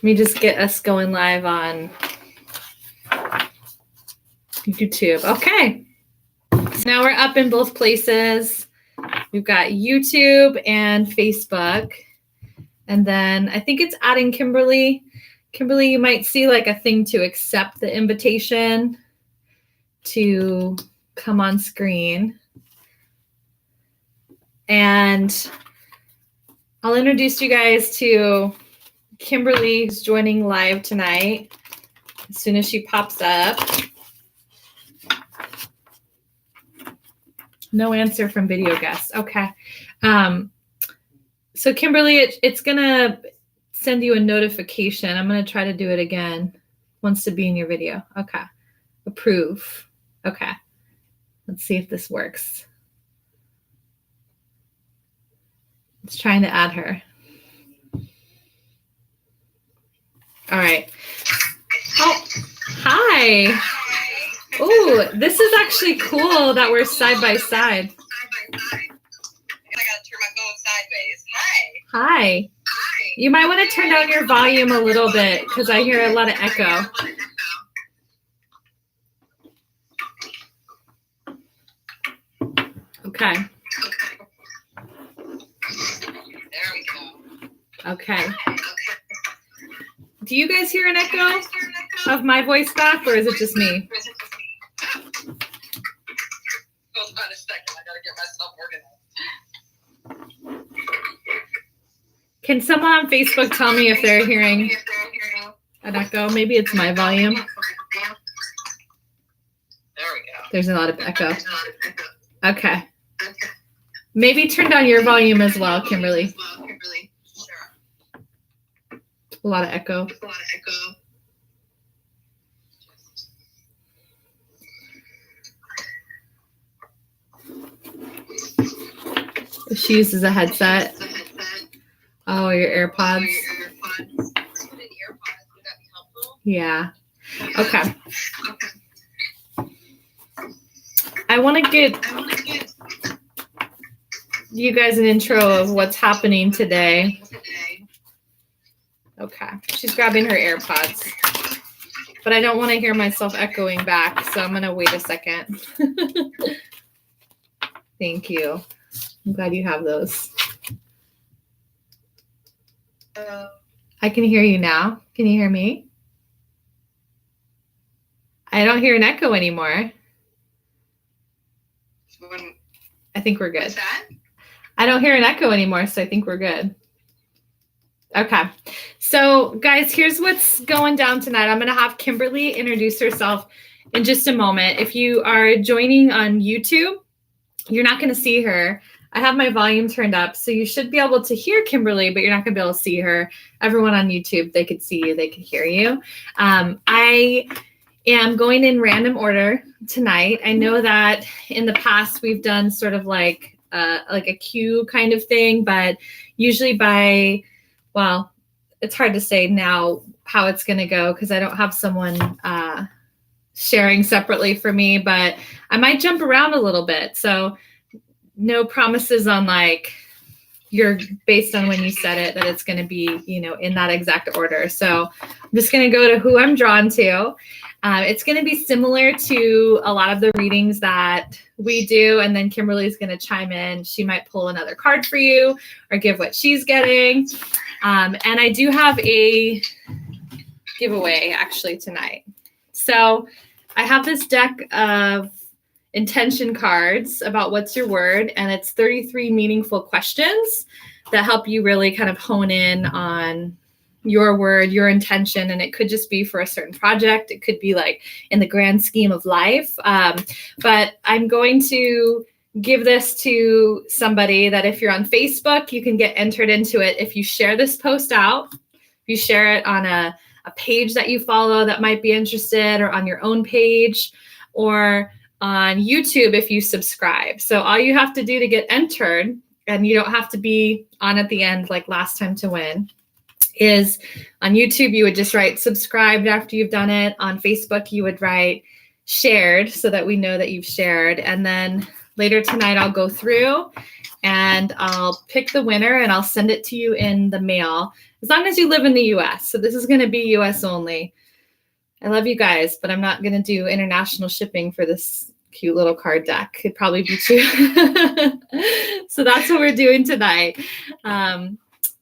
me just get us going live on YouTube. Okay. So now we're up in both places. We've got YouTube and Facebook. And then I think it's adding Kimberly. Kimberly, you might see like a thing to accept the invitation to come on screen. And I'll introduce you guys to Kimberly, who's joining live tonight as soon as she pops up. No answer from video guests. Okay. So Kimberly, it's going to send you a notification. I'm going to try to do it again. Wants to be in your video. Okay. Approve. Okay. Let's see if this works. It's trying to add her. All right. Oh, hi. Oh, this is actually cool that we're side by side. I gotta turn my phone sideways. Hi. Hi. You might want to turn down your volume a little bit because I hear a lot of echo. Okay. There we go. Okay. Do you guys hear an echo of my voice back, or is it just me? Hold on a second. I gotta get myself organized. Can someone on Facebook tell me if they're hearing an echo? Maybe it's my volume. There we go. There's a lot of echo. Okay. Maybe turn down your volume as well, Kimberly. Sure. A lot of echo. If she uses a headset. Oh, your AirPods. Would an earpods, would that be helpful? Yeah. Okay. I want to get you guys an intro of what's happening today. Okay. She's grabbing her AirPods. But I don't want to hear myself echoing back, so I'm going to wait a second. Thank you. I'm glad you have those. I can hear you now. Can you hear me? I don't hear an echo anymore. I think we're good. What's that? I don't hear an echo anymore, so I think we're good. Okay. So, guys, here's what's going down tonight. I'm going to have Kimberly introduce herself in just a moment. If you are joining on YouTube, you're not going to see her. I have my volume turned up, so you should be able to hear Kimberly, but you're not going to be able to see her. Everyone on YouTube, they could see you, they could hear you. I am going in random order tonight. I know that in the past we've done sort of like a queue kind of thing, but usually well, it's hard to say now how it's going to go because I don't have someone sharing separately for me, but I might jump around a little bit. So no promises on like you're based on when you said it that it's going to be, in that exact order. So I'm just going to go to who I'm drawn to. It's going to be similar to a lot of the readings that we do. And then Kimberly's going to chime in. She might pull another card for you or give what she's getting. And I do have a giveaway actually tonight. So I have this deck of intention cards about what's your word, and it's 33 meaningful questions that help you really kind of hone in on your word, your intention, and it could just be for a certain project. It could be like in the grand scheme of life. But I'm going to give this to somebody that if you're on Facebook, you can get entered into it. If you share this post out, if you share it on a page that you follow that might be interested, or on your own page, or on YouTube if you subscribe. So all you have to do to get entered, and you don't have to be on at the end like last time to win, is on YouTube, you would just write subscribed after you've done it. On Facebook, you would write shared so that we know that you've shared. And then later tonight, I'll go through and I'll pick the winner and I'll send it to you in the mail as long as you live in the US. So this is going to be US only. I love you guys, but I'm not going to do international shipping for this cute little card deck. It'd probably be too. So that's what we're doing tonight.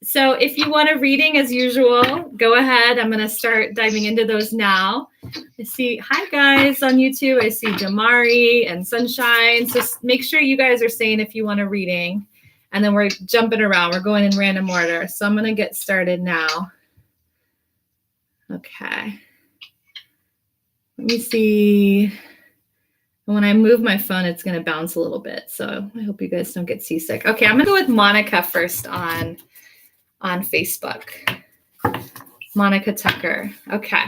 So if you want a reading as usual, go ahead. I'm going to start diving into those now. I see, hi guys on YouTube. I see Jamari and Sunshine. So make sure you guys are saying if you want a reading. And then we're jumping around. We're going in random order. So I'm going to get started now. Okay. Let me see. When I move my phone, it's going to bounce a little bit. So I hope you guys don't get seasick. Okay, I'm going to go with Monica first on Facebook. Monica Tucker. Okay.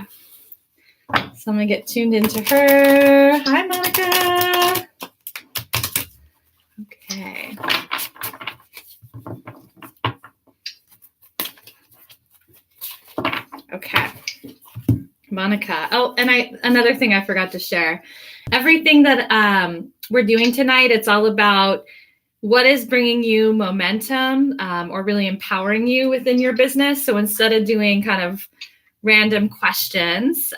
So I'm going to get tuned into her. Hi, Monica. Okay. Okay. Monica. Oh, and another thing I forgot to share. Everything that we're doing tonight, it's all about what is bringing you momentum or really empowering you within your business. So instead of doing kind of random questions,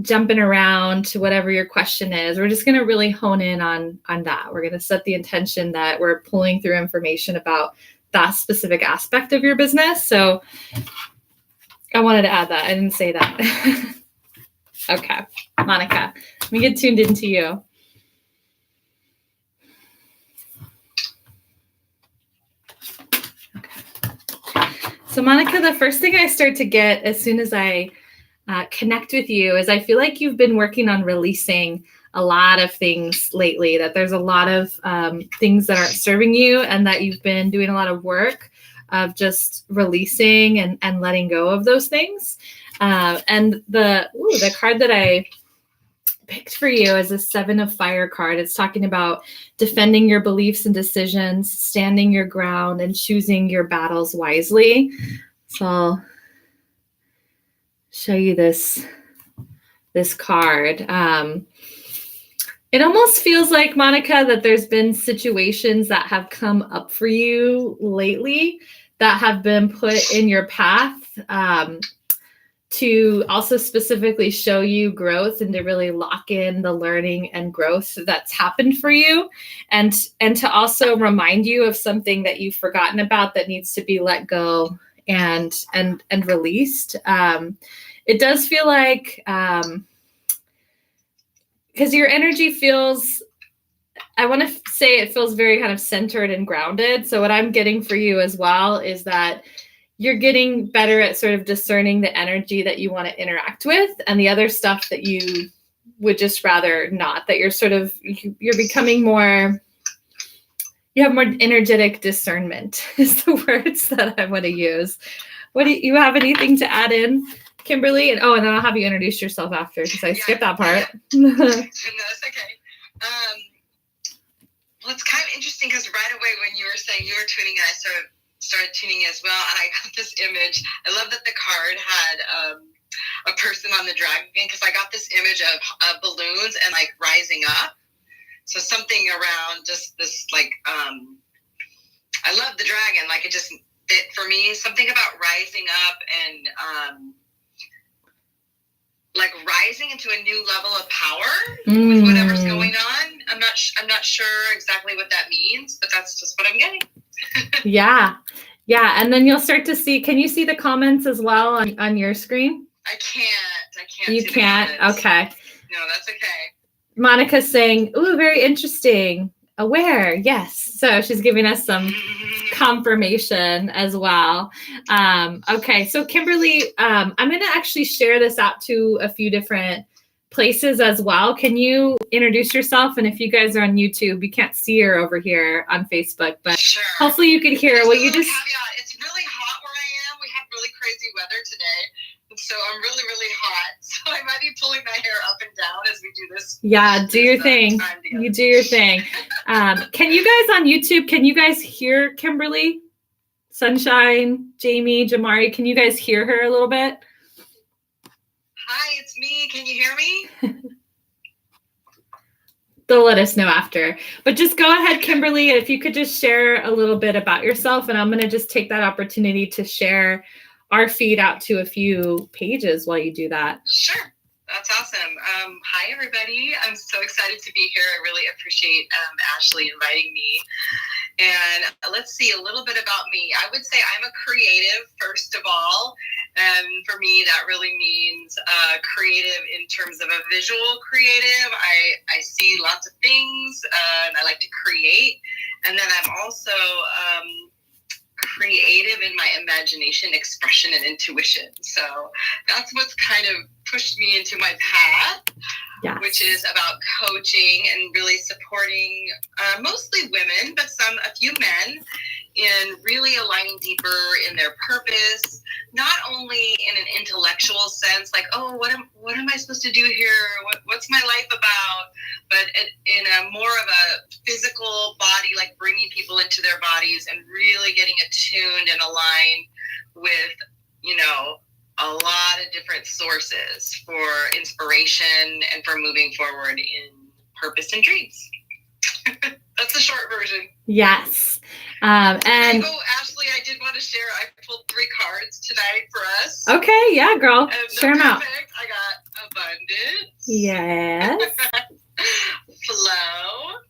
jumping around to whatever your question is, we're just going to really hone in on that. We're going to set the intention that we're pulling through information about that specific aspect of your business. So I wanted to add that. I didn't say that. Okay, Monica, let me get tuned into you. Okay. So Monica, the first thing I start to get as soon as I connect with you is I feel like you've been working on releasing a lot of things lately, that there's a lot of things that aren't serving you and that you've been doing a lot of work of just releasing and letting go of those things. And the card that I picked for you is a 7 of Fire card. It's talking about defending your beliefs and decisions, standing your ground, and choosing your battles wisely. So I'll show you this card. It almost feels like, Monica, that there's been situations that have come up for you lately that have been put in your path to also specifically show you growth and to really lock in the learning and growth that's happened for you, and to also remind you of something that you've forgotten about that needs to be let go and released. It does feel like because your energy feels, I want to say it feels very kind of centered and grounded. So what I'm getting for you as well is that you're getting better at sort of discerning the energy that you want to interact with and the other stuff that you would just rather not, that you're becoming more, you have more energetic discernment is the words that I want to use. Do you have anything to add in, Kimberly? And then I'll have you introduce yourself after because I skipped that part. No, that's okay. Well, it's kind of interesting because right away when you were saying you were tuning in, I started tuning as well, and I got this image. I love that the card had a person on the dragon because I got this image of balloons and like rising up. So something around just this like I love the dragon, like it just fit for me. Something about rising up and like rising into a new level of power with whatever's going on. I'm not sure exactly what that means, but that's just what I'm getting. Yeah. And then you'll start to see, can you see the comments as well on your screen? I can't. You see can't? The comments. Okay. No, that's okay. Monica's saying, ooh, very interesting. Aware. Yes. So she's giving us some confirmation as well. Okay. So Kimberly, I'm going to actually share this out to a few different places as well. Can you introduce yourself? And if you guys are on YouTube, you can't see her over here on Facebook, but sure. Hopefully you could hear what you just. Caveat. It's really hot where I am. We have really crazy weather today. So I'm really, really hot. So I might be pulling my hair up and down as we do this. Yeah, do your thing. You do your thing. Can you guys on YouTube, can you guys hear Kimberly? Sunshine, Jamie, Jamari, can you guys hear her a little bit? Hi, it's me. Can you hear me? they'll let us know after. But just go ahead, Kimberly, if you could just share a little bit about yourself, and I'm going to just take that opportunity to share our feed out to a few pages while you do that. Sure. That's awesome. Hi, everybody. I'm so excited to be here. I really appreciate Ashley inviting me. And let's see a little bit about me. I would say I'm a creative, first of all. And for me, that really means creative in terms of a visual creative. I see lots of things and I like to create. And then I'm also creative in my imagination, expression, and intuition. So that's what's kind of pushed me into my path, yes, which is about coaching and really supporting mostly women, but a few men, in really aligning deeper in their purpose, not only in an intellectual sense, like, oh, what am I supposed to do here? What's my life about? But in a more of a physical body, like bringing people into their bodies and really getting attuned and aligned with, a lot of different sources for inspiration and for moving forward in purpose and dreams. That's the short version. Yes. And Ashley, I did want to share, I pulled 3 cards tonight for us. Okay. Yeah, girl. And share them out. I got abundance. Yes. Flow.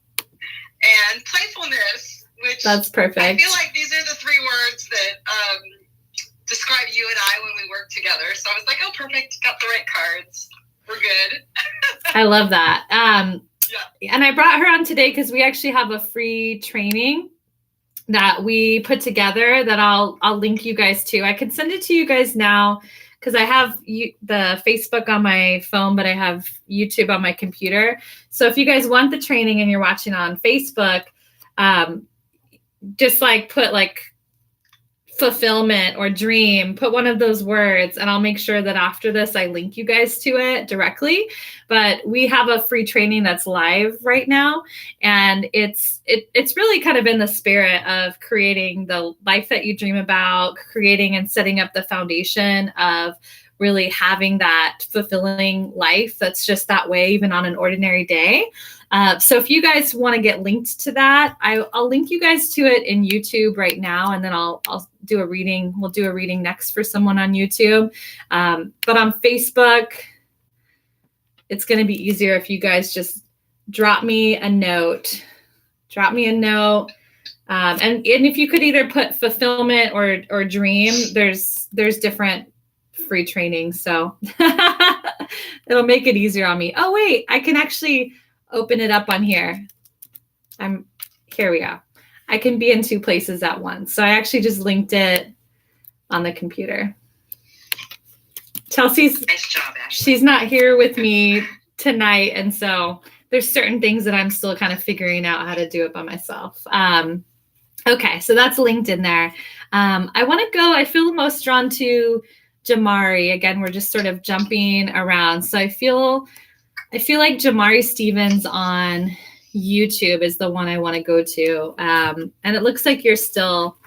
And playfulness, which that's perfect. I feel like these are the 3 words that describe you and I when we work together. So I was like, oh, perfect. Got the right cards. We're good. I love that. Yeah. And I brought her on today because we actually have a free training that we put together that I'll link you guys to. I can send it to you guys now because I have the Facebook on my phone, but I have YouTube on my computer. So if you guys want the training and you're watching on Facebook, just put fulfillment or dream, put one of those words, and I'll make sure that after this I link you guys to it directly. But we have a free training that's live right now, and it's really kind of in the spirit of creating the life that you dream about, creating and setting up the foundation of really having that fulfilling life that's just that way, even on an ordinary day. So if you guys want to get linked to that, I'll link you guys to it in YouTube right now, and then I'll do a reading. We'll do a reading next for someone on YouTube. But on Facebook, it's going to be easier if you guys just drop me a note. And if you could either put fulfillment or dream, there's different free training. So it'll make it easier on me. Oh, wait, I can actually open it up on here. Here we go. I can be in 2 places at once. So I actually just linked it on the computer. Chelsea's, nice job, Ashley. She's not here with me tonight. And so there's certain things that I'm still kind of figuring out how to do it by myself. Okay, so that's linked in there. I feel most drawn to Jamari. Again, we're just sort of jumping around. So I feel like Jamari Stevens on YouTube is the one I want to go to. And it looks like you're still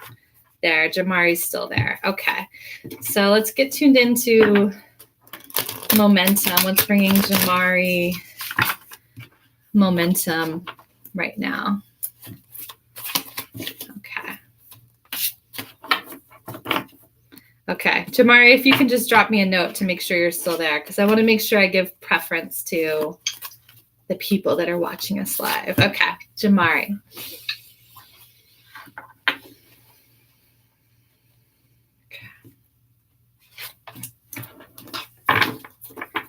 there. Jamari's still there. Okay. So let's get tuned into momentum. What's bringing Jamari momentum right now? Okay, Jamari, if you can just drop me a note to make sure you're still there, because I want to make sure I give preference to the people that are watching us live. Okay, Jamari.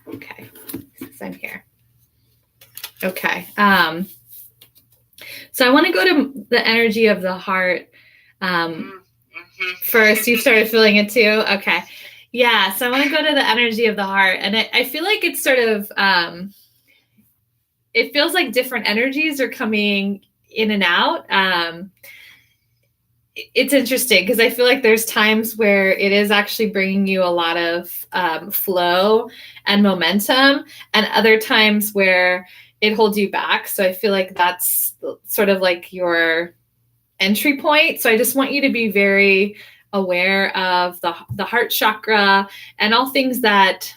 Okay, since I'm here. Okay, so I want to go to the energy of the heart. First, you started feeling it too? Okay. Yeah, so I want to go to the energy of the heart. And I feel like it's sort of, it feels like different energies are coming in and out. It's interesting because I feel like there's times where it is actually bringing you a lot of flow and momentum, and other times where it holds you back. So I feel like that's sort of like your entry point. So I just want you to be very aware of the heart chakra and all things that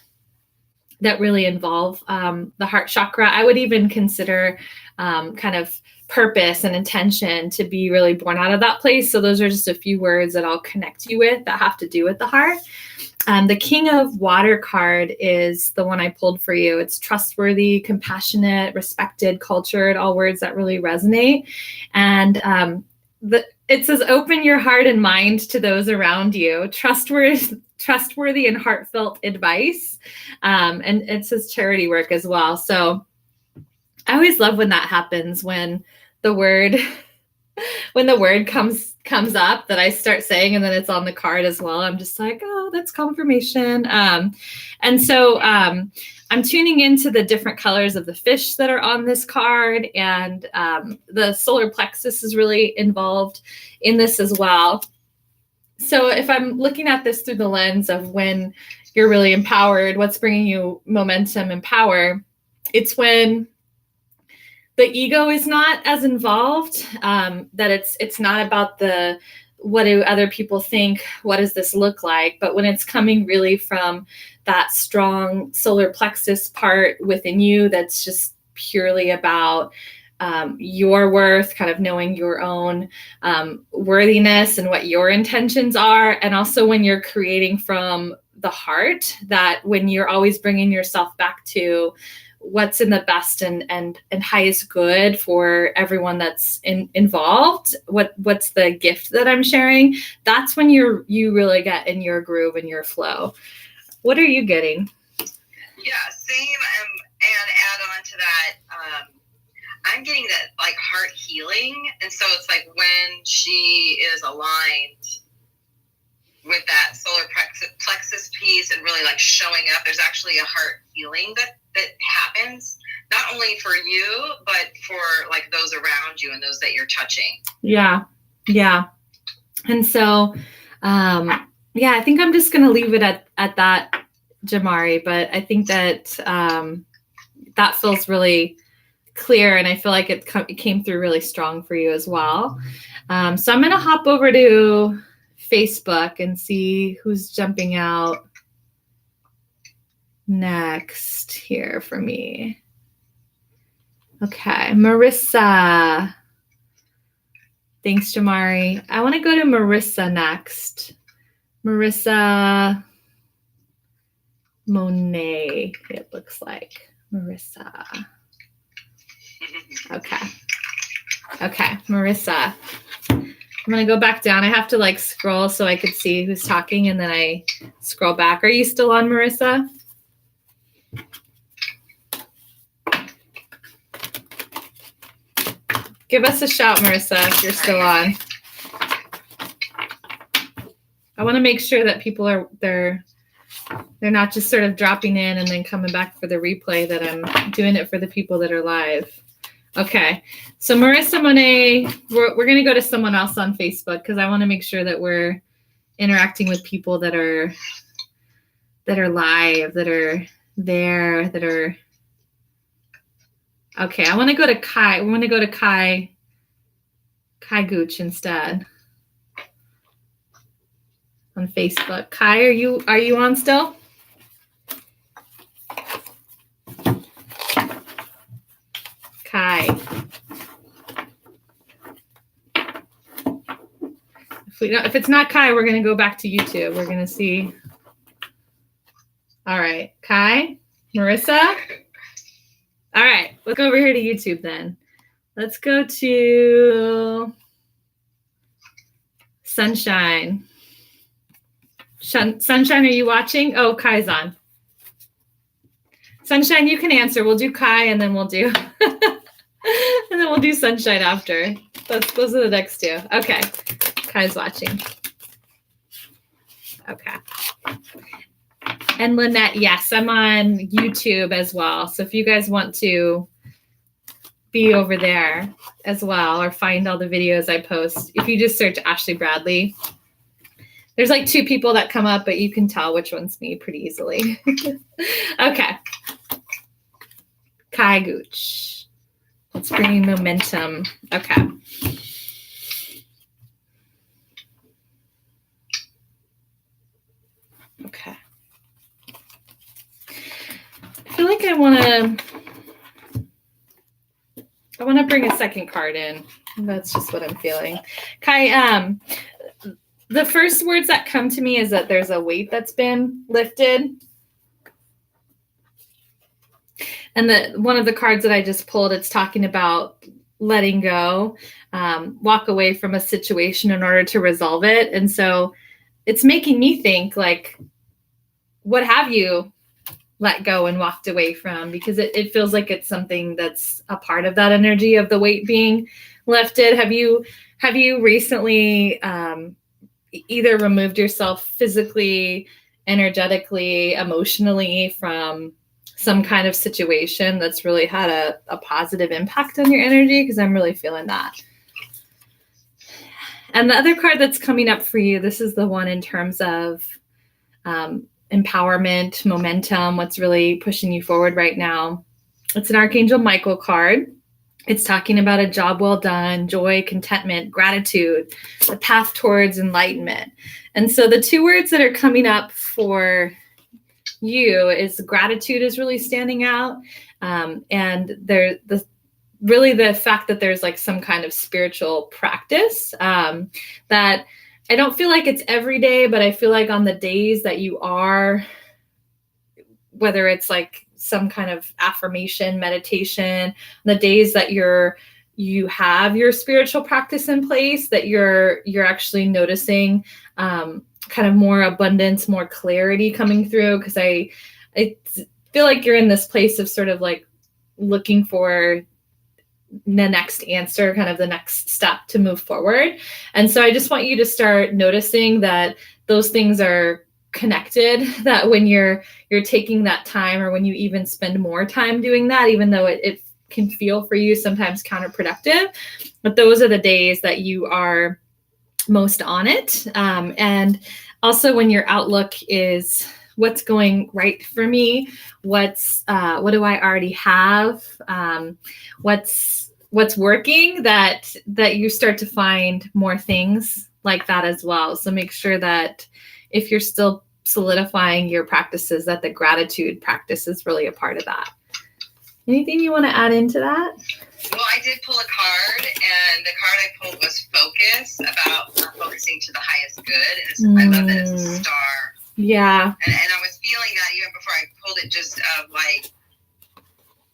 that really involve the heart chakra. I would even consider kind of purpose and intention to be really born out of that place. So those are just a few words that I'll connect you with that have to do with the heart. The King of Water card is the one I pulled for you. It's trustworthy, compassionate, respected, cultured, all words that really resonate. And it says, open your heart and mind to those around you. Trustworthy and heartfelt advice. And it says charity work as well. So I always love when that happens, when the word comes up that I start saying, and then it's on the card as well. I'm just like, oh, that's confirmation. And so I'm tuning into the different colors of the fish that are on this card, and the solar plexus is really involved in this as well. So if I'm looking at this through the lens of when you're really empowered, what's bringing you momentum and power, it's when the ego is not as involved, that it's not about what do other people think, what does this look like, but when it's coming really from that strong solar plexus part within you, that's just purely about your worth, kind of knowing your own worthiness and what your intentions are. And also when you're creating from the heart, that when you're always bringing yourself back to what's in the best and highest good for everyone that's involved, what's the gift that I'm sharing, that's when you really get in your groove and your flow. What are you getting? Yeah, same. And add on to that, I'm getting that like heart healing. And so it's like when she is aligned with that solar plexus piece and really like showing up, there's actually a heart healing that happens, not only for you, but for like those around you and those that you're touching. Yeah. And so, I think I'm just going to leave it at that, Jamari, but I think that that feels really clear, and I feel like it came through really strong for you as well. So I'm going to hop over to Facebook and see who's jumping out next here for me. Okay, Marissa. Thanks, Jamari. I want to go to Marissa next. Marissa Monet, it looks like. Marissa. Okay, Marissa. I'm going to go back down. I have to like scroll so I could see who's talking, and then I scroll back. Are you still on, Marissa? Give us a shout, Marissa, if you're still on. I want to make sure that people they're not just sort of dropping in and then coming back for the replay, that I'm doing it for the people that are live. Okay, so Marissa Monet, we're going to go to someone else on Facebook because I want to make sure that we're interacting with people that are live, that are there, that are. Okay, I want to go to Kai. We want to go to Kai Gooch instead on Facebook. Kai, are you on still? Kai. If it's not Kai, we're going to go back to YouTube. We're going to see. All right, Kai, Marissa. All right, let's go over here to YouTube then. Let's go to Sunshine. Sunshine, are you watching? Oh, Kai's on. Sunshine, you can answer. We'll do Kai, and then we'll do Sunshine after. Those are the next two. Okay, Kai's watching. Okay. And Lynette, yes, I'm on YouTube as well. So if you guys want to be over there as well, or find all the videos I post, if you just search Ashley Bradley, there's like two people that come up, but you can tell which one's me pretty easily. Okay. Kai Gooch. Let's bring momentum. Okay. Okay. want to bring a second card in. That's just what I'm feeling. Kai, the first words that come to me is that there's a weight that's been lifted. And one of the cards that I just pulled, it's talking about letting go, walk away from a situation in order to resolve it. And so it's making me think, like, what have you let go and walked away from? Because it feels like it's something that's a part of that energy of the weight being lifted. Have you recently either removed yourself physically, energetically, emotionally from some kind of situation that's really had a positive impact on your energy? Because I'm really feeling that. And the other card that's coming up for you, this is the one in terms of empowerment, momentum, what's really pushing you forward right now. It's an Archangel Michael card. It's talking about a job well done, joy, contentment, gratitude, the path towards enlightenment. And so the two words that are coming up for you is gratitude is really standing out. And really the fact that there's like some kind of spiritual practice that I don't feel like it's every day, but I feel like on the days that you are, whether it's like some kind of affirmation, meditation, the days that you have your spiritual practice in place, that you're actually noticing kind of more abundance, more clarity coming through. Because I feel like you're in this place of sort of like looking for the next answer, kind of the next step to move forward. And so I just want you to start noticing that those things are connected, that when you're taking that time, or when you even spend more time doing that, even though it can feel for you sometimes counterproductive, but those are the days that you are most on it. And also when your outlook is what's going right for me, what do I already have, what's working, that you start to find more things like that as well. So make sure that if you're still solidifying your practices, that the gratitude practice is really a part of that. Anything you want to add into that? Well, I did pull a card, and the card I pulled was focus, about focusing to the highest good. And I love that it's a star. Yeah. And I was feeling that even before I pulled it, just of like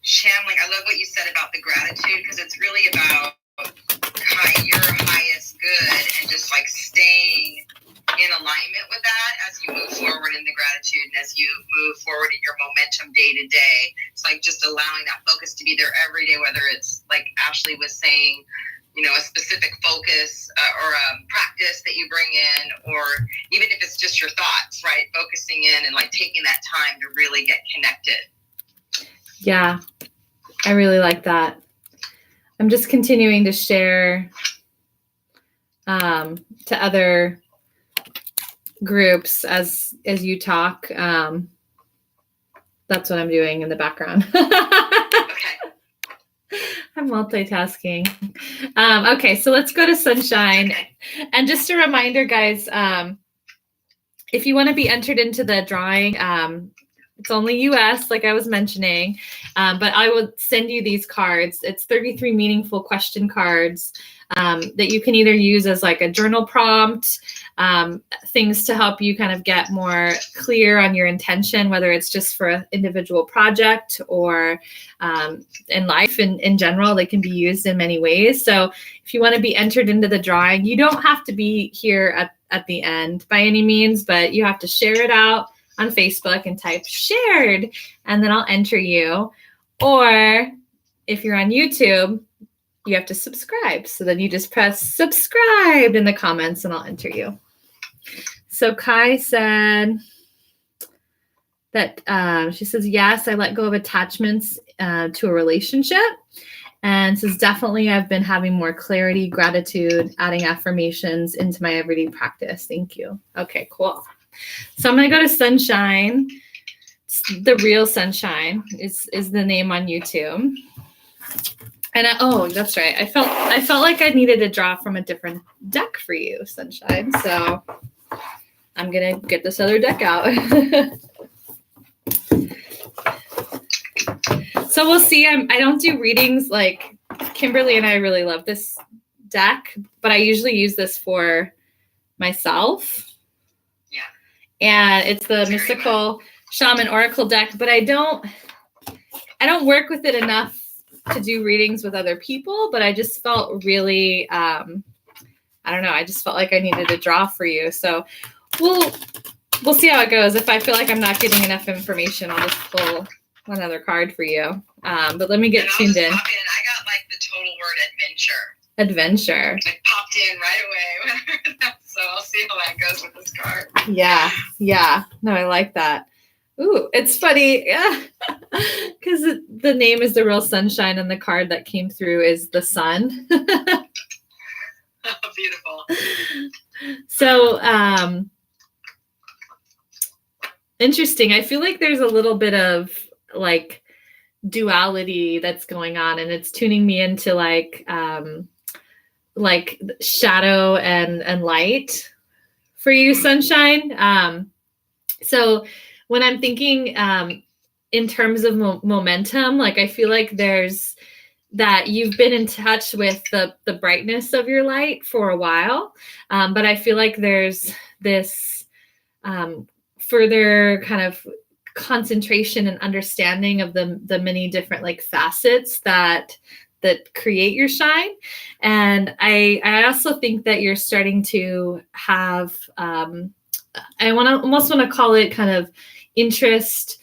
channeling. I love what you said about the gratitude, because it's really about your highest good, and just like staying in alignment with that as you move forward in the gratitude, and as you move forward in your momentum day to day. It's like just allowing that focus to be there every day, whether it's like Ashley was saying, a specific focus or a practice that you bring in, or even if it's just your thoughts, right? Focusing in and like taking that time to really get connected. Yeah, I really like that. I'm just continuing to share to other groups as you talk. That's what I'm doing in the background. Okay. I'm multitasking. Okay, so let's go to Sunshine. Okay. And just a reminder, guys, if you want to be entered into the drawing, it's only US, like I was mentioning, but I will send you these cards. It's 33 meaningful question cards that you can either use as like a journal prompt, things to help you kind of get more clear on your intention, whether it's just for an individual project or in life in general. They can be used in many ways. So if you want to be entered into the drawing, you don't have to be here at the end by any means, but you have to share it out on Facebook and type shared, and then I'll enter you. Or if you're on YouTube, you have to subscribe. So then you just press subscribe in the comments and I'll enter you. So Kai said that she says, yes, I let go of attachments to a relationship. And says, definitely, I've been having more clarity, gratitude, adding affirmations into my everyday practice. Thank you. Okay, cool. So I'm going to go to Sunshine. The Real Sunshine is the name on YouTube. And that's right. I felt like I needed to draw from a different deck for you, Sunshine. So I'm going to get this other deck out. So we'll see. I don't do readings. Like Kimberly and I really love this deck, but I usually use this for myself. Yeah. And it's the Mystical Shaman Oracle deck, but I don't work with it enough to do readings with other people, but I just felt really, I don't know. I just felt like I needed a draw for you. So we'll see how it goes. If I feel like I'm not getting enough information, I'll just pull another card for you. But let me get tuned in. I got like the total word adventure. Adventure. It popped in right away. So I'll see how that goes with this card. Yeah. Yeah. No, I like that. Ooh, it's funny. Yeah. Because the name is the real sunshine and the card that came through is the sun. Beautiful. So, interesting. I feel like there's a little bit of like duality that's going on, and it's tuning me into like shadow and light for you, sunshine. So when I'm thinking in terms of momentum, like I feel like there's that you've been in touch with the brightness of your light for a while, but I feel like there's this further kind of concentration and understanding of the many different like facets that create your shine. And I also think that you're starting to have I almost want to call it kind of interest,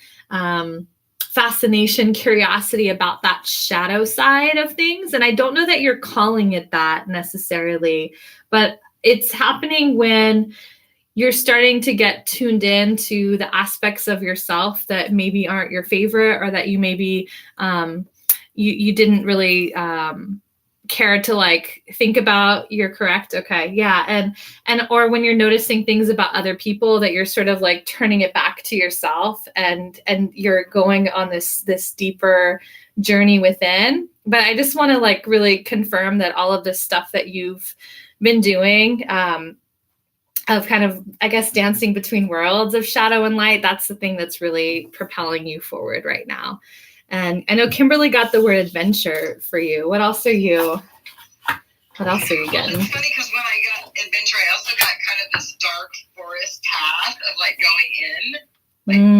fascination, curiosity about that shadow side of things. And I don't know that you're calling it that necessarily, but it's happening when you're starting to get tuned in to the aspects of yourself that maybe aren't your favorite, or that you maybe you didn't really care to like think about. You're correct. Okay. Yeah. And or when you're noticing things about other people that you're sort of like turning it back to yourself, and you're going on this deeper journey within. But I just want to like really confirm that all of this stuff that you've been doing, of kind of, I guess, dancing between worlds of shadow and light, that's the thing that's really propelling you forward right now. And I know Kimberly got the word adventure for you. What else are you getting? Well, it's funny because when I got adventure, I also got kind of this dark forest path of like going in,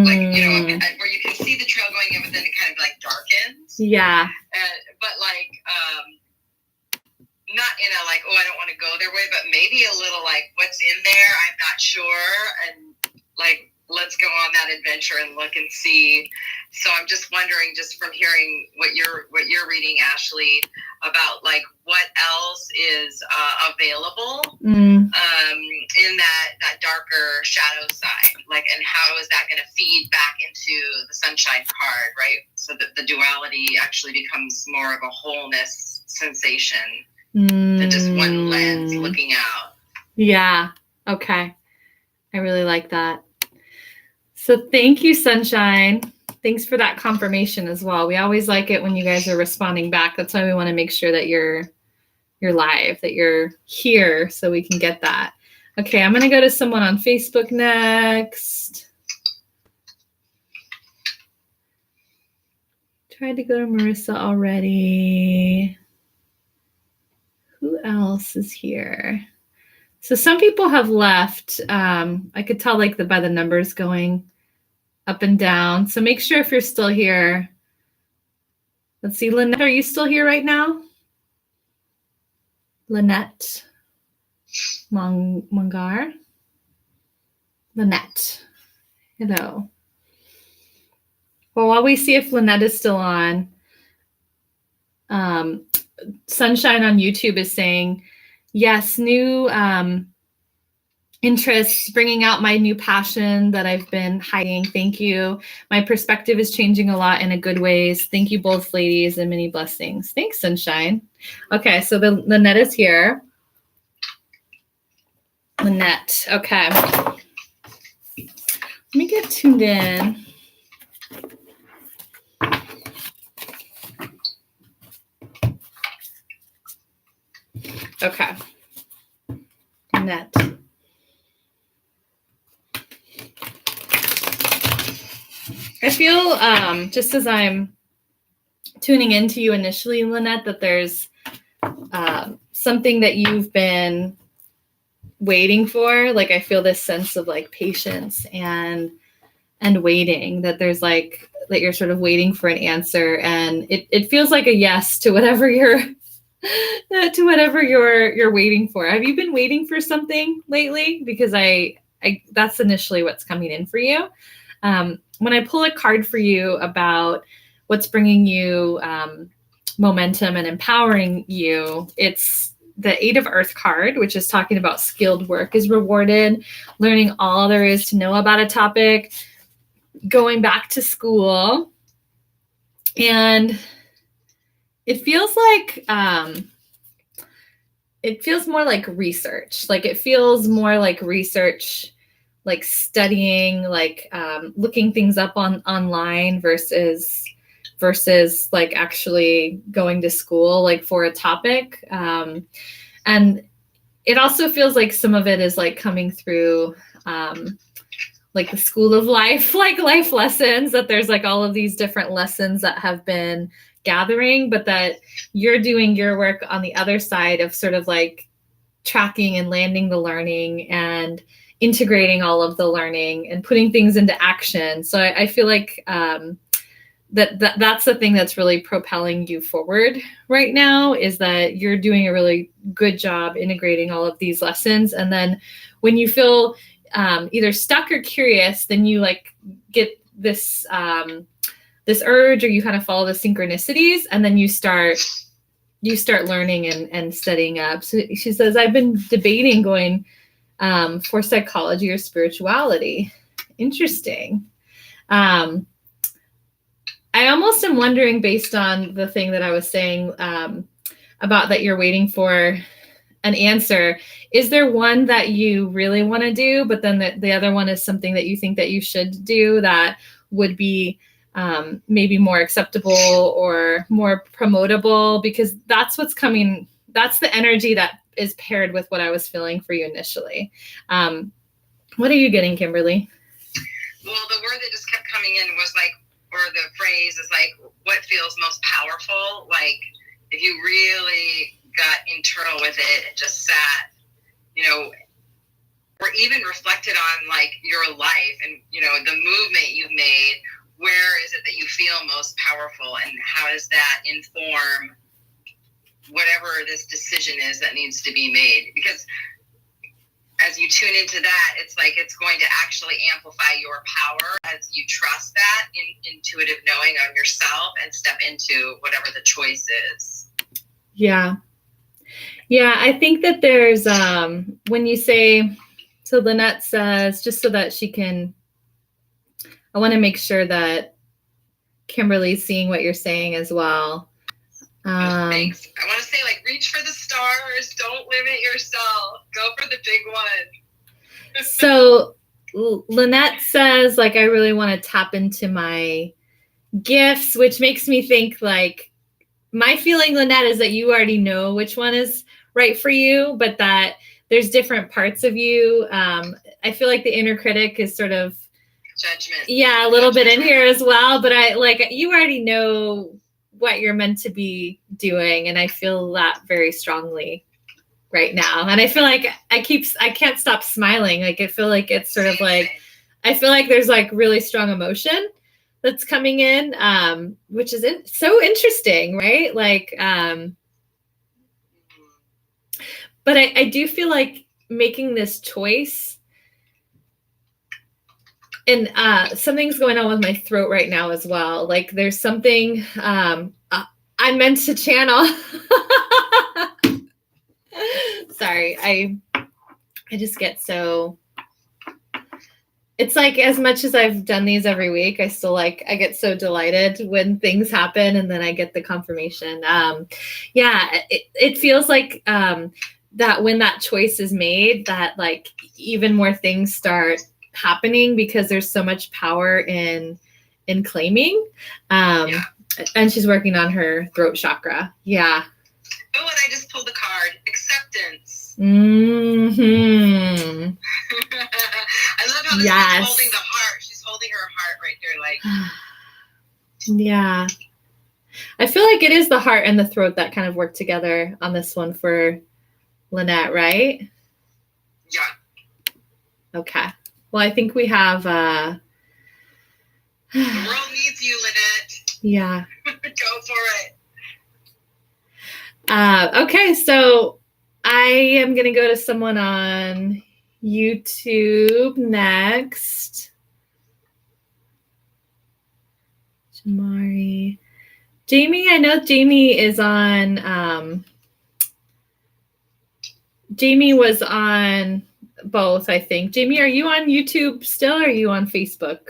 like you know, where you can see the trail going in, but then it kind of like darkens. Yeah. But like, not in a like, oh, I don't want to go their way, but maybe a little like, what's in there? I'm not sure, and like, let's go on that adventure and look and see. So I'm just wondering, just from hearing what you're reading, Ashley, about like what else is available in that darker shadow side, like, and how is that going to feed back into the sunshine card, right? So that the duality actually becomes more of a wholeness sensation than just one lens looking out. Yeah. Okay. I really like that. So thank you, Sunshine. Thanks for that confirmation as well. We always like it when you guys are responding back. That's why we want to make sure that you're live, that you're here, so we can get that. Okay, I'm going to go to someone on Facebook next. Tried to go to Marissa already. Who else is here? So some people have left. I could tell like by the numbers going up and down. So make sure if you're still here. Let's see, Lynette, are you still here right now? Lynette Mongar. Lynette. Hello. Well, while we see if Lynette is still on, Sunshine on YouTube is saying, yes, new interests, bringing out my new passion that I've been hiding. Thank you. My perspective is changing a lot in a good ways. Thank you both, ladies, and many blessings. Thanks, Sunshine. Okay, so Lynette is here. Lynette, okay. Let me get tuned in. Okay. Lynette. I feel just as I'm tuning into you initially, Lynette, that there's something that you've been waiting for. Like, I feel this sense of like patience and waiting, that there's like, that you're sort of waiting for an answer, and it feels like a yes to whatever you're you're waiting for. Have you been waiting for something lately? Because I that's initially what's coming in for you. When I pull a card for you about what's bringing you momentum and empowering you, it's the 8 of Earth card, which is talking about skilled work is rewarded, learning all there is to know about a topic, going back to school. And it feels like, it feels more like research. Like, it feels more like research, like studying, like looking things up online versus like actually going to school, like for a topic. And it also feels like some of it is like coming through like the school of life, like life lessons, that there's like all of these different lessons that have been gathering, but that you're doing your work on the other side of sort of like tracking and landing the learning and integrating all of the learning and putting things into action. So I feel like that's the thing that's really propelling you forward right now, is that you're doing a really good job integrating all of these lessons. And then when you feel either stuck or curious, then you like get this this urge, or you kind of follow the synchronicities, and then you start learning and studying up. So she says, I've been debating going for psychology or spirituality. Interesting. I almost am wondering, based on the thing that I was saying about that you're waiting for an answer, is there one that you really want to do, but then the other one is something that you think that you should do that would be maybe more acceptable or more promotable? Because that's what's coming. That's the energy that is paired with what I was feeling for you initially. What are you getting, Kimberly? Well, the word that just kept coming in was like, or the phrase is like, what feels most powerful? Like, if you really got internal with it and just sat, you know, or even reflected on like your life and, you know, the movement you've made, where is it that you feel most powerful, and how does that inform whatever this decision is that needs to be made? Because as you tune into that, it's like it's going to actually amplify your power as you trust that intuitive knowing on yourself and step into whatever the choice is. Yeah. Yeah, I think that there's, when you say, so Lynette says, just so that she can, I want to make sure that Kimberly's seeing what you're saying as well. Thanks. I want to say, like, reach for the stars. Don't limit yourself. Go for the big one. So Lynette says, like, I really want to tap into my gifts, which makes me think, like, my feeling, Lynette, is that you already know which one is right for you, but that there's different parts of you. I feel like the inner critic is sort of judgment. Yeah, a little bit in here as well. But I like, you already know what you're meant to be doing, and I feel that very strongly right now. And I feel like I can't stop smiling. Like, I feel like it's sort of like, I feel like there's like really strong emotion that's coming in, which is so interesting, right? Like, but I do feel like making this choice, and something's going on with my throat right now as well. Like, there's something I meant to channel. Sorry, I just get so, it's like, as much as I've done these every week, I still like, I get so delighted when things happen and then I get the confirmation. Yeah, it feels like that when that choice is made, that like even more things start happening, because there's so much power in claiming. Yeah. And she's working on her throat chakra. Yeah. Oh, and I just pulled the card, acceptance. Mm-hmm. I love how this is holding the heart. She's holding her heart right here, like. Yeah. I feel like it is the heart and the throat that kind of work together on this one for Lynette, right? Yeah. Okay. Well, I think we have The world needs you, Lynette. Yeah. Go for it. Okay, so I am going to go to someone on YouTube next. Jamari. Jamie, I know Jamie is on, Jamie was on both, I think. Jamie, are you on YouTube still, or are you on Facebook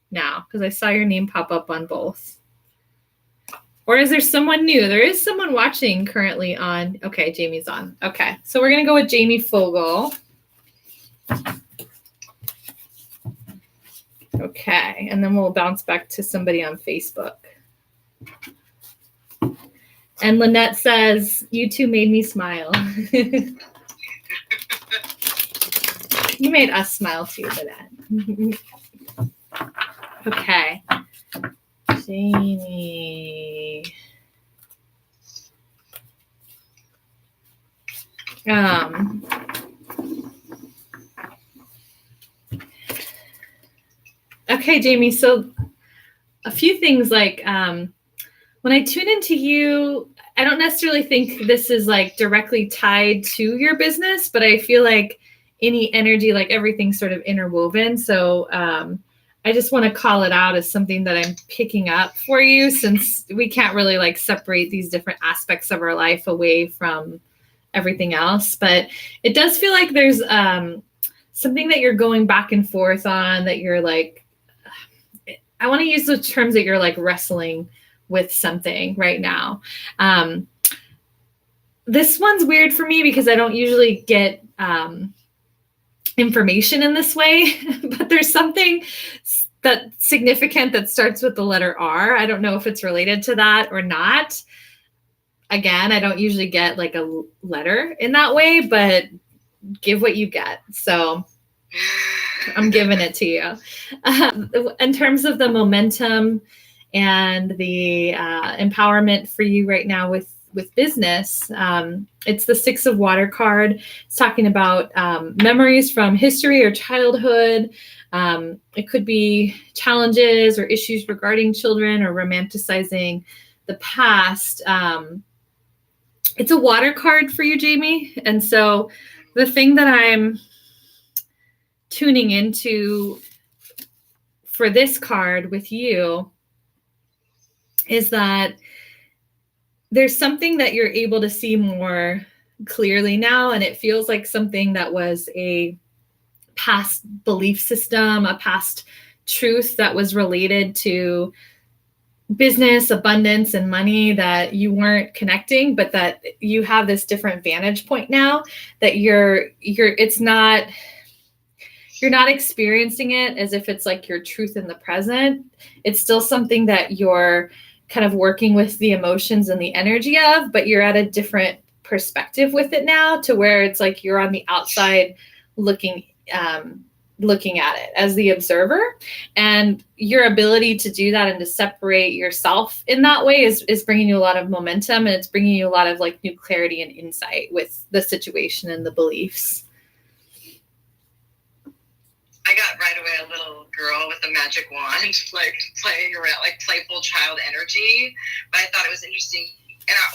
now? Because I saw your name pop up on both. Or is there someone new? There is someone watching currently on. Okay, Jamie's on. Okay, so we're going to go with Jamie Fogel. Okay, and then we'll bounce back to somebody on Facebook. And Lynette says, you two made me smile. You made us smile too, Lynette. Okay. Jamie. Okay, Jamie. So a few things like when I tune into you, I don't necessarily think this is like directly tied to your business, but I feel like any energy, like everything's sort of interwoven. So I just want to call it out as something that I'm picking up for you, since we can't really like separate these different aspects of our life away from everything else. But it does feel like there's something that you're going back and forth on, that you're like, I want to use the terms that you're like wrestling with something right now. This one's weird for me because I don't usually get information in this way, but there's something that's significant that starts with the letter R. I don't know if it's related to that or not. Again, I don't usually get like a letter in that way, but give what you get. So I'm giving it to you. In terms of the momentum and the empowerment for you right now with business, it's the 6 of Water card. It's talking about memories from history or childhood. It could be challenges or issues regarding children or romanticizing the past. It's a water card for you, Jamie. And so the thing that I'm tuning into for this card with you is that there's something that you're able to see more clearly now, and it feels like something that was a past belief system, a past truth that was related to business, abundance, and money that you weren't connecting, but that you have this different vantage point now that you're not experiencing it as if it's like your truth in the present. It's still something that you're kind of working with the emotions and the energy of, but you're at a different perspective with it now, to where it's like you're on the outside looking at it as the observer. And your ability to do that and to separate yourself in that way is bringing you a lot of momentum, and it's bringing you a lot of like new clarity and insight with the situation and the beliefs. I got right away a little girl with a magic wand, like playing around, like playful child energy. But I thought it was interesting. And I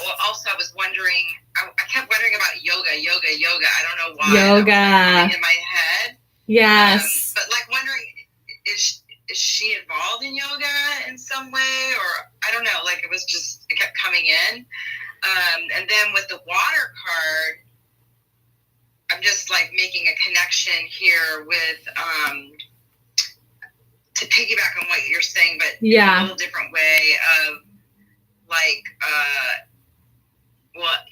was wondering, I kept wondering about yoga. I don't know why. Yoga. That was in my head. Yes. But like wondering, is she involved in yoga in some way? Or I don't know, like it kept coming in. And then with the water card, I'm just like making a connection here with, to piggyback on what you're saying, but in a little different way of like,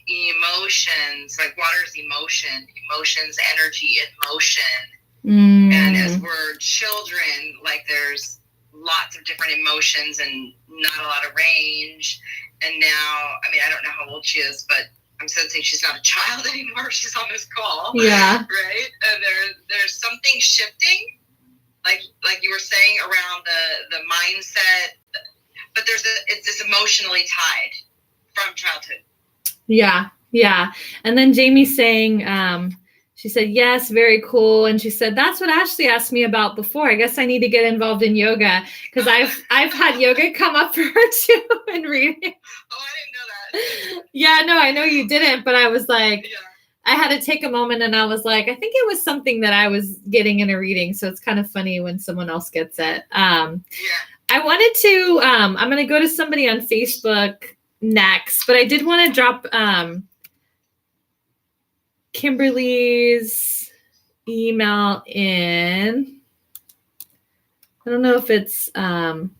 emotions, like water's emotions, energy in motion. And as we're children, like there's lots of different emotions and not a lot of range. And now, I mean, I don't know how old she is, but I'm sensing she's not a child anymore. She's on this call. Yeah. Right? And there's something shifting, like you were saying, around the mindset, but it's emotionally tied from childhood. Yeah. Yeah. And then Jamie's saying, she said, yes, very cool. And she said, that's what Ashley asked me about before. I guess I need to get involved in yoga because I've had yoga come up for her too in reading. Oh, I didn't know that. Yeah, no, I know you didn't, but I was like, Yeah. I had to take a moment and I was like, I think it was something that I was getting in a reading. So it's kind of funny when someone else gets it. Yeah. I wanted to, I'm going to go to somebody on Facebook next, but I did want to drop Kimberly's email in. I don't know if it's, it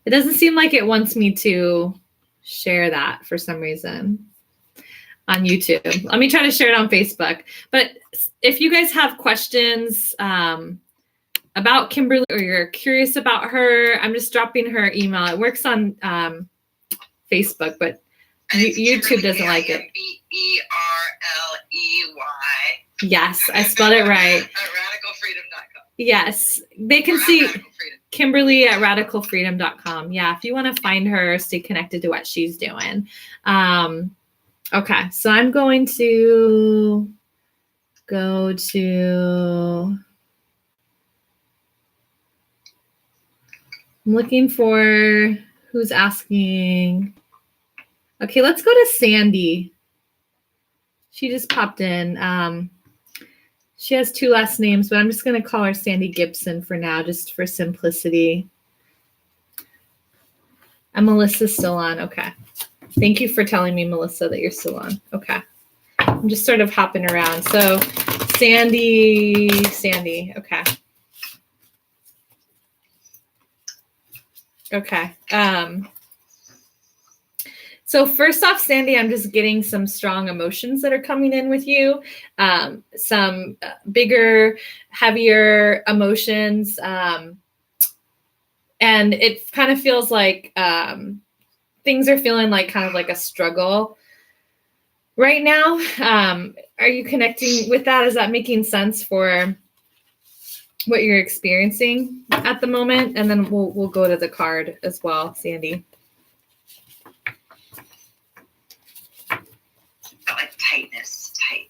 doesn't seem like it wants me to share that for some reason on YouTube. Let me try to share it on Facebook. But if you guys have questions about Kimberly or you're curious about her, I'm just dropping her email. It works on Facebook, but YouTube doesn't like it. Kimberley. Yes, I spelled it right. At radicalfreedom.com. Yes, they can see Kimberly at radicalfreedom.com. Yeah, if you want to find her, stay connected to what she's doing. Okay, so I'm going to go to, I'm looking for who's asking. Okay, let's go to Sandy. She just popped in. She has two last names, but I'm just going to call her Sandy Gibson for now, just for simplicity. And Melissa's still on. Okay. Thank you for telling me, Melissa, that you're still on. Okay. I'm just sort of hopping around. So Sandy. Okay. Okay. So first off, Sandy, I'm just getting some strong emotions that are coming in with you. Some bigger, heavier emotions. And it kind of feels like things are feeling like kind of like a struggle right now. Are you connecting with that? Is that making sense for what you're experiencing at the moment? And then we'll go to the card as well, Sandy. Like tightness, tight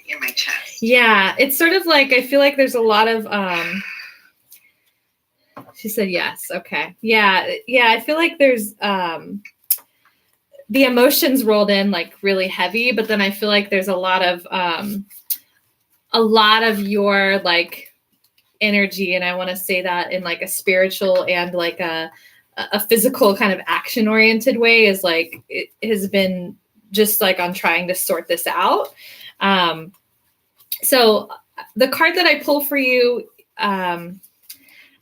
in my chest. Yeah, it's sort of like, I feel like there's a lot of, she said yes. Okay. Yeah. I feel like there's, the emotions rolled in like really heavy, but then I feel like there's a lot of your like energy. And I want to say that in like a spiritual and like a physical kind of action oriented way is like, it has been just like on trying to sort this out. So the card that I pull for you, I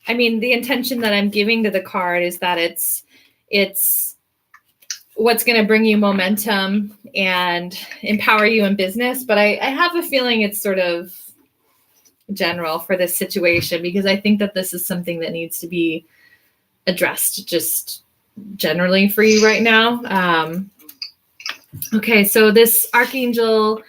mean, the intention that I'm giving to the card is that it's what's going to bring you momentum and empower you in business. But I have a feeling it's sort of general for this situation because I think that this is something that needs to be addressed just generally for you right now. Okay, so this Archangel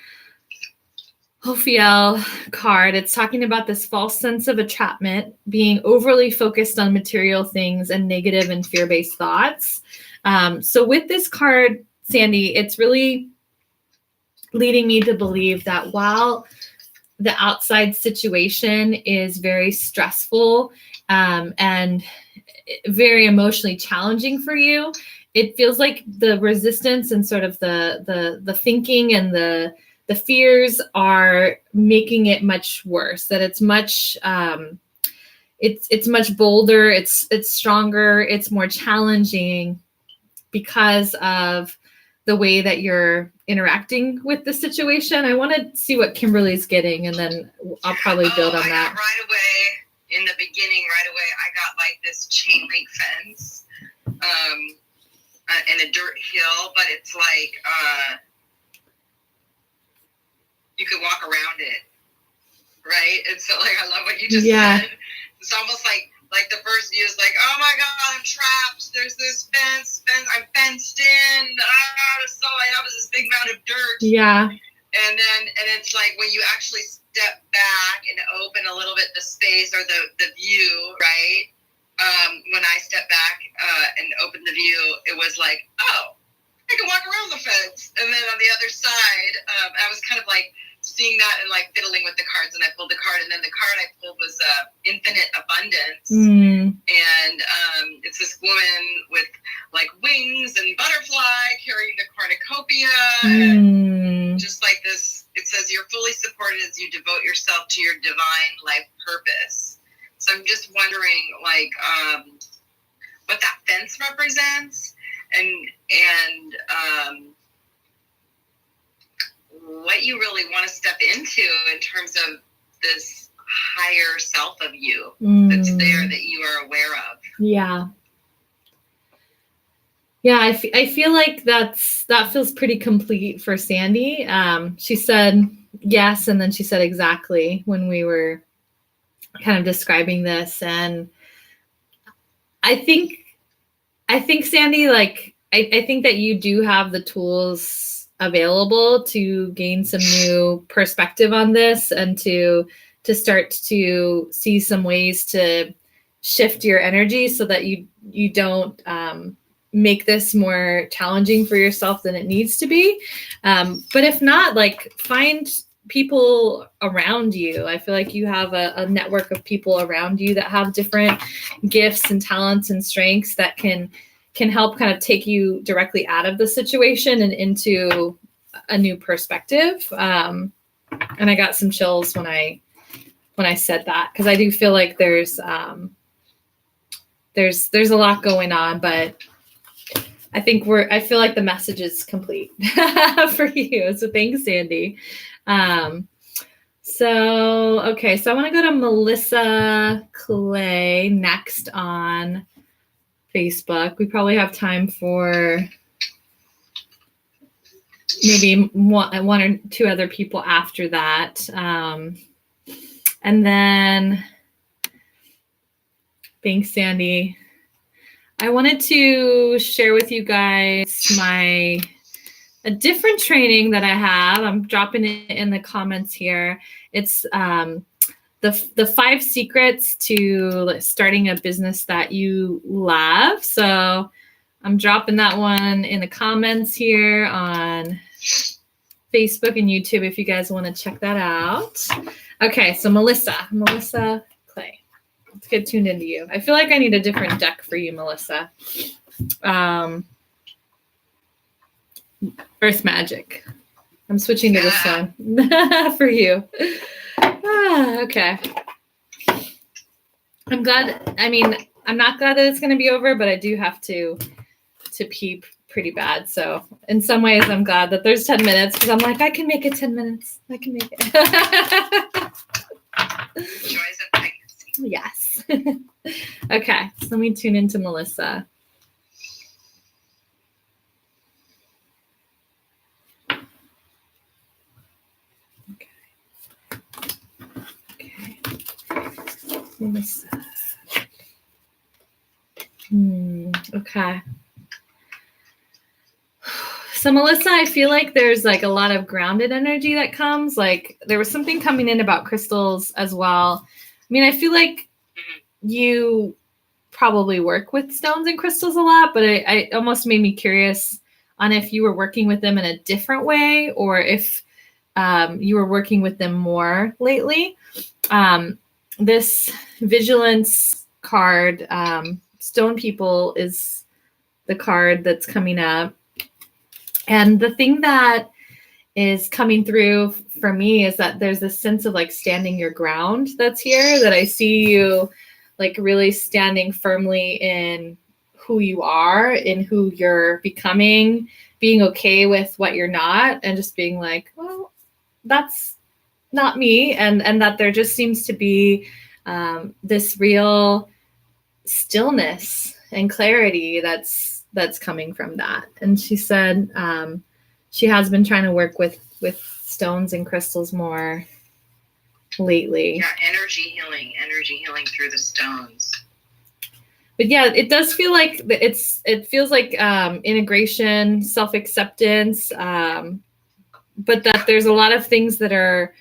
Hophiel card, it's talking about this false sense of entrapment, being overly focused on material things and negative and fear-based thoughts. So with this card, Sandy, it's really leading me to believe that while the outside situation is very stressful and very emotionally challenging for you, it feels like the resistance and sort of the thinking and the fears are making it much worse, that it's much it's much bolder, it's stronger, it's more challenging because of the way that you're interacting with the situation. I want to see what Kimberly's getting, and then I'll probably build on that. Right away, in the beginning, I got like this chain link fence and a dirt hill, but it's like you could walk around it, right? And so like I love what you just said. It's almost like the first view is like, oh my God, I'm trapped. There's this fence, I'm fenced in. So I have this big mound of dirt. Yeah. And it's like when you actually step back and open a little bit the space or the view, right? When I step back and was like, oh, I can walk around the fence. And then on the other side, I was kind of like seeing that and like fiddling with the cards, and I pulled the card, and then the card I pulled was Infinite Abundance. And it's this woman with like wings and butterfly carrying the cornucopia, and just like this, it says you're fully supported as you devote yourself to your divine life purpose. So I'm just wondering like what that fence represents, and what you really want to step into in terms of this higher self of you that's there that you are aware of. Yeah. Yeah, I feel like that feels pretty complete for Sandy. She said yes, and then she said exactly when we were kind of describing this. And I think Sandy, like, I think that you do have the tools available to gain some new perspective on this, and to start to see some ways to shift your energy so that you don't make this more challenging for yourself than it needs to be. But if not, like, find people around you. I feel like you have a network of people around you that have different gifts and talents and strengths that can help kind of take you directly out of the situation and into a new perspective. And I got some chills when I said that, because I do feel like there's a lot going on, but I feel like the message is complete for you. So thanks, Sandy. So I want to go to Melissa Clay next on Facebook. We probably have time for maybe one or two other people after that. And then, thanks, Sandy. I wanted to share with you guys a different training that I have. I'm dropping it in the comments here. It's the 5 secrets to starting a business that you love. So I'm dropping that one in the comments here on Facebook and YouTube if you guys want to check that out. Okay, so Melissa Clay. Let's get tuned into you. I feel like I need a different deck for you, Melissa. Earth Magic. I'm switching to this one for you. Okay. I'm glad. I mean, I'm not glad that it's going to be over, but I do have to pee pretty bad. So in some ways, I'm glad that there's 10 minutes, because I'm like, I can make it 10 minutes. I can make it. Joys of pregnancy. Yes. Okay. So let me tune into Melissa. Melissa. Okay. So Melissa, I feel like there's like a lot of grounded energy that comes. Like there was something coming in about crystals as well. I mean, I feel like you probably work with stones and crystals a lot, but it almost made me curious on if you were working with them in a different way, or if you were working with them more lately. This Vigilance card, Stone People, is the card that's coming up. And the thing that is coming through for me is that there's this sense of like standing your ground that's here, that I see you like really standing firmly in who you are, in who you're becoming, being okay with what you're not, and just being like, well, that's not me. And that there just seems to be this real stillness and clarity that's coming from that. And she said she has been trying to work with stones and crystals more lately. Yeah, energy healing through the stones. But yeah, it does feel like it feels like integration, self-acceptance, but that there's a lot of things that are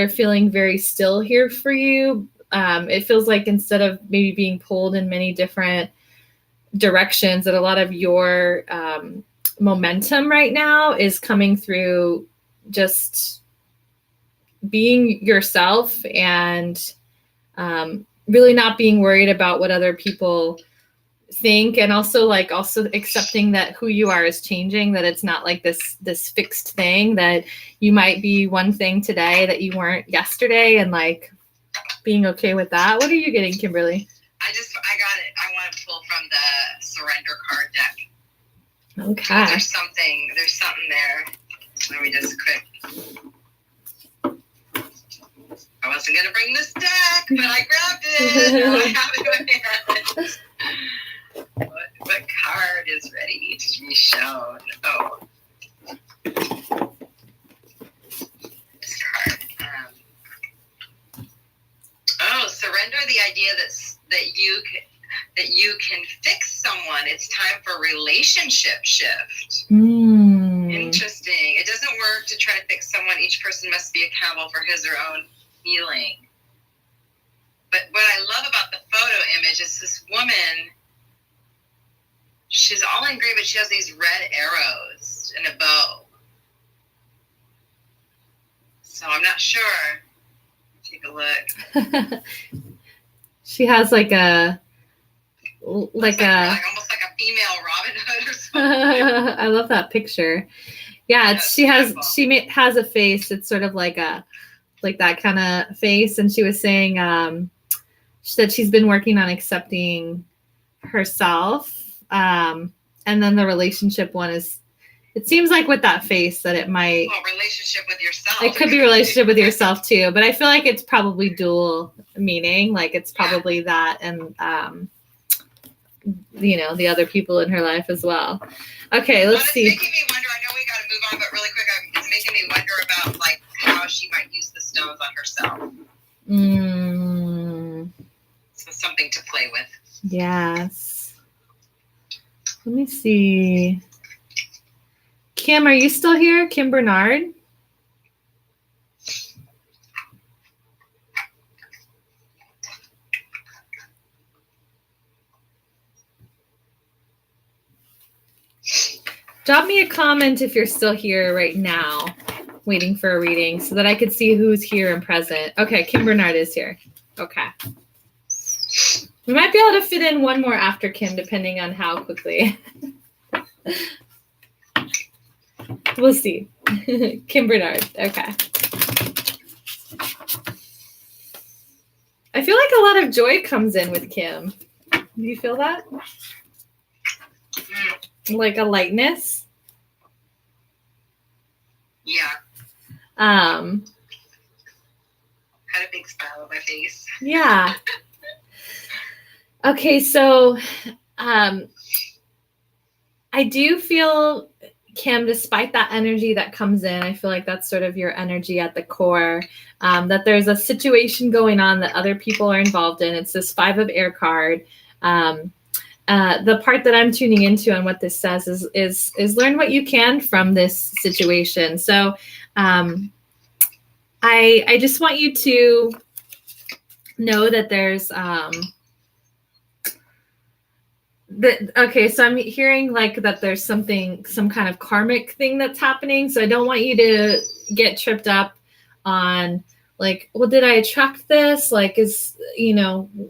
feeling very still here for you. It feels like instead of maybe being pulled in many different directions, that a lot of your momentum right now is coming through just being yourself and really not being worried about what other people think, and also accepting that who you are is changing, that it's not like this fixed thing, that you might be one thing today that you weren't yesterday, and like being okay with that. What are you getting, Kimberly? I got it. I want to pull from the surrender card deck. Okay. There's something there. Let me just quick. I wasn't gonna bring this deck, but I grabbed it. Now I have it in my hand. What card is ready to be shown? Oh, this card. Surrender the idea that you can fix someone. It's time for relationship shift. Interesting. It doesn't work to try to fix someone. Each person must be accountable for his or her own healing. But what I love about the photo image is this woman. She's all in green, but she has these red arrows and a bow. So I'm not sure. Take a look. She has like almost like a female Robin Hood or something. I love that picture. Yeah, she has a face. It's sort of like that kind of face. And she was saying that she's been working on accepting herself. And then the relationship one is, it seems like with that face that it might. Well, relationship with yourself. It could be relationship with yourself too, but I feel like it's probably dual meaning. Like it's probably that and, the other people in her life as well. Okay, let's see. It's making me wonder, I know we got to move on, but really quick, it's making me wonder about like how she might use the stones on herself. So something to play with. Yes. Let me see. Kim, are you still here? Kim Bernard? Drop me a comment if you're still here right now, waiting for a reading, so that I could see who's here and present. Okay, Kim Bernard is here. Okay. We might be able to fit in one more after Kim, depending on how quickly. We'll see. Kim Bernard. Okay. I feel like a lot of joy comes in with Kim. Do you feel that? Like a lightness? Yeah. Had a big smile on my face. Yeah. Okay, so I do feel, Kim, despite that energy that comes in, I feel like that's sort of your energy at the core, that there's a situation going on that other people are involved in. It's this 5 of Air card. The part that I'm tuning into on what this says is learn what you can from this situation. So I just want you to know that there's okay, so I'm hearing like that there's some kind of karmic thing that's happening. So I don't want you to get tripped up on like, well, did I attract this? Like,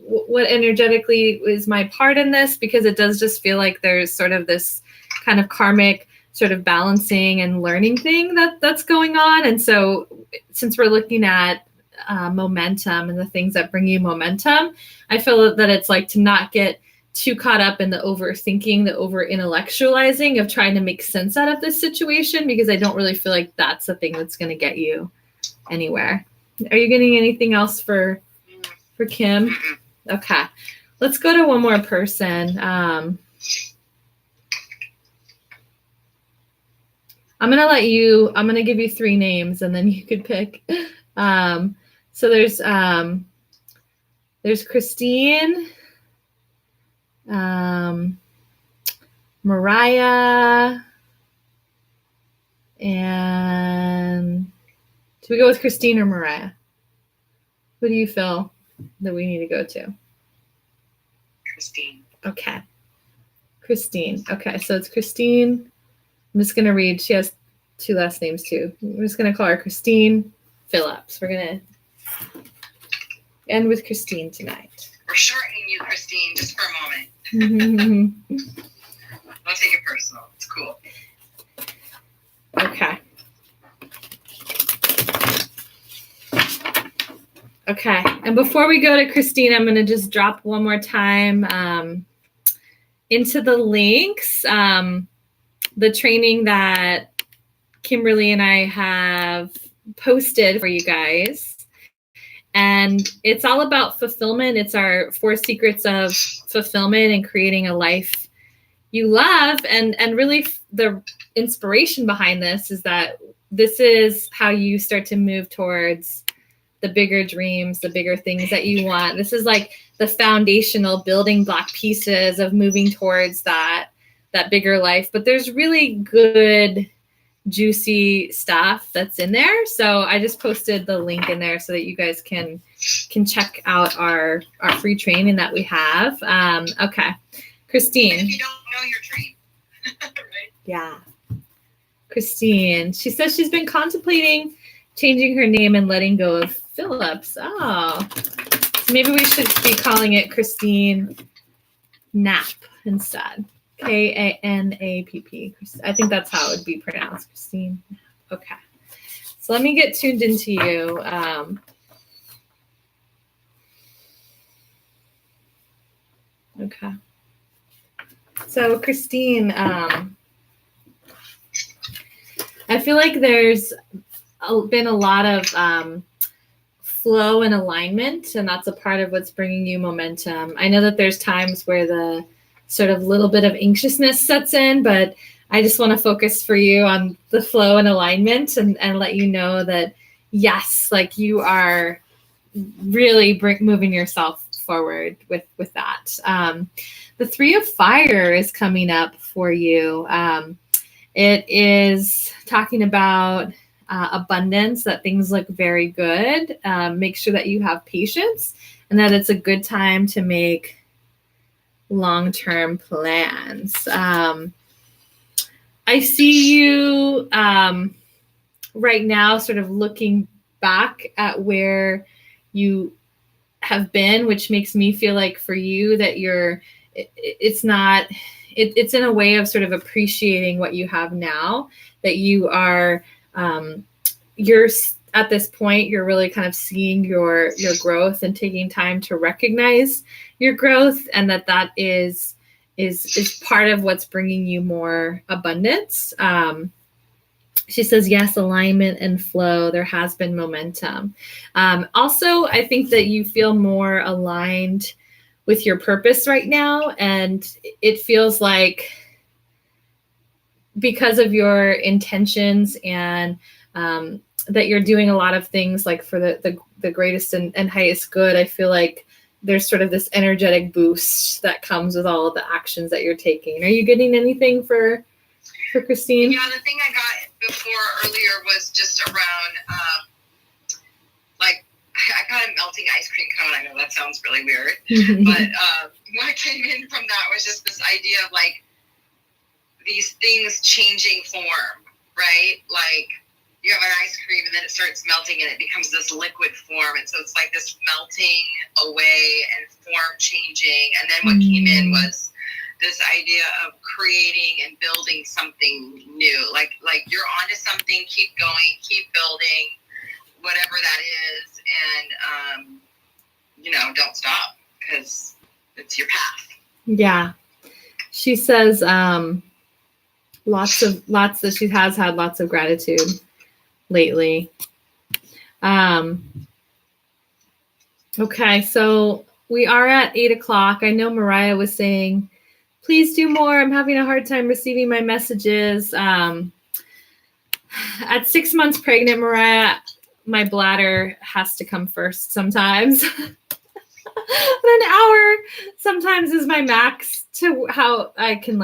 what energetically is my part in this? Because it does just feel like there's sort of this kind of karmic sort of balancing and learning thing that's going on. And so since we're looking at momentum and the things that bring you momentum, I feel that it's like to not get too caught up in the overthinking, the over intellectualizing of trying to make sense out of this situation, because I don't really feel like that's the thing that's going to get you anywhere. Are you getting anything else for Kim? Okay. Let's go to one more person. I'm going to give you 3 names and then you could pick. So there's Christine, Mariah, and do we go with Christine or Mariah? Who do you feel that we need to go to? Christine. Okay. Christine. Okay, so it's Christine. I'm just going to read. She has 2 last names too. I'm just going to call her Christine Phillips. We're going to end with Christine tonight. We're shortening you, Christine, just for a moment. Don't take it personal. It's cool. Okay. Okay. And before we go to Christine, I'm going to just drop one more time into the links. The training that Kimberly and I have posted for you guys. And it's all about fulfillment. It's our 4 secrets of fulfillment and creating a life you love. And really the inspiration behind this is that this is how you start to move towards the bigger dreams, the bigger things that you want. This is like the foundational building block pieces of moving towards that bigger life. But there's really good, juicy stuff that's in there. So I just posted the link in there so that you guys can check out our free training that we have. Okay. Christine. If you don't know your dream. Right? Yeah. Christine. She says she's been contemplating changing her name and letting go of Phillips. Oh. So maybe we should be calling it Christine Knapp instead. Kanapp. I think that's how it would be pronounced, Christine. Okay. So let me get tuned into you. Okay. So Christine, I feel like there's been a lot of flow and alignment, and that's a part of what's bringing you momentum. I know that there's times where the sort of little bit of anxiousness sets in, but I just want to focus for you on the flow and alignment and let you know that, yes, like you are really moving yourself forward with that. The 3 of Fire is coming up for you. It is talking about abundance, that things look very good. Make sure that you have patience and that it's a good time to make long-term plans. I see you right now sort of looking back at where you have been, which makes me feel like for you that it's in a way of sort of appreciating what you have now, that you are, you're at this point, you're really kind of seeing your growth and taking time to recognize your growth, and that is part of what's bringing you more abundance. She says, yes, alignment and flow. There has been momentum. Also, I think that you feel more aligned with your purpose right now. And it feels like because of your intentions and that you're doing a lot of things like for the greatest and highest good, I feel like there's sort of this energetic boost that comes with all of the actions that you're taking. Are you getting anything for Christine? Yeah, the thing I got before earlier was just around, like, I got a melting ice cream cone. I know that sounds really weird, but what came in from that was just this idea of, like, these things changing form, right? Like, you have an ice cream and then it starts melting and it becomes this liquid form. And so it's like this melting away and form changing. And then what came in was this idea of creating and building something new. Like you're onto something, keep going, keep building, whatever that is. And, don't stop because it's your path. Yeah. She says lots that she has had lots of gratitude lately. Okay, so we are at 8:00. I know Mariah was saying, please do more. I'm having a hard time receiving my messages. At 6 months pregnant, Mariah, my bladder has to come first sometimes. An hour sometimes is my max to how I can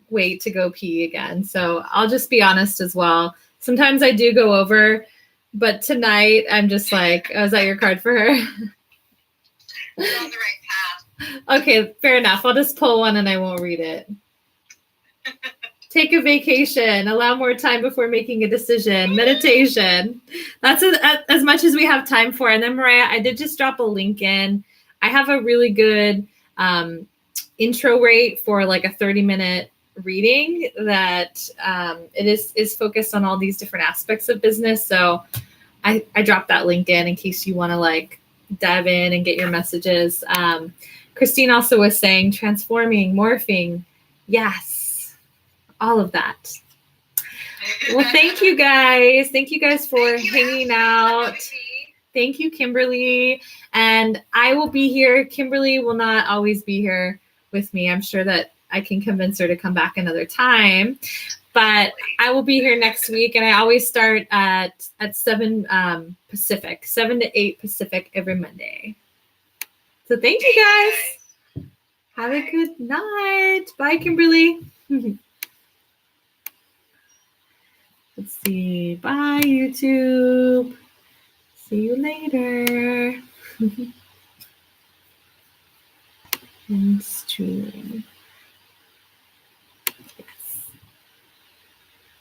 wait to go pee again. So I'll just be honest as well. Sometimes I do go over, but tonight I'm just like, oh, is that your card for her? You're on the right path. Okay, fair enough. I'll just pull one and I won't read it. Take a vacation. Allow more time before making a decision. Meditation. That's as much as we have time for. And then, Mariah, I did just drop a link in. I have a really good intro rate for like a 30-minute reading that it is focused on all these different aspects of business. So I dropped that link in case you want to like dive in and get your messages. Christine also was saying transforming, morphing. Yes. All of that. Well, thank you guys. Thank you guys for hanging out. Thank you, Kimberly. And I will be here. Kimberly will not always be here with me. I'm sure that I can convince her to come back another time. But I will be here next week. And I always start at 7 Pacific, 7 to 8 Pacific every Monday. So thank you guys. Have a good night. Bye, Kimberly. Let's see. Bye, YouTube. See you later. And stream.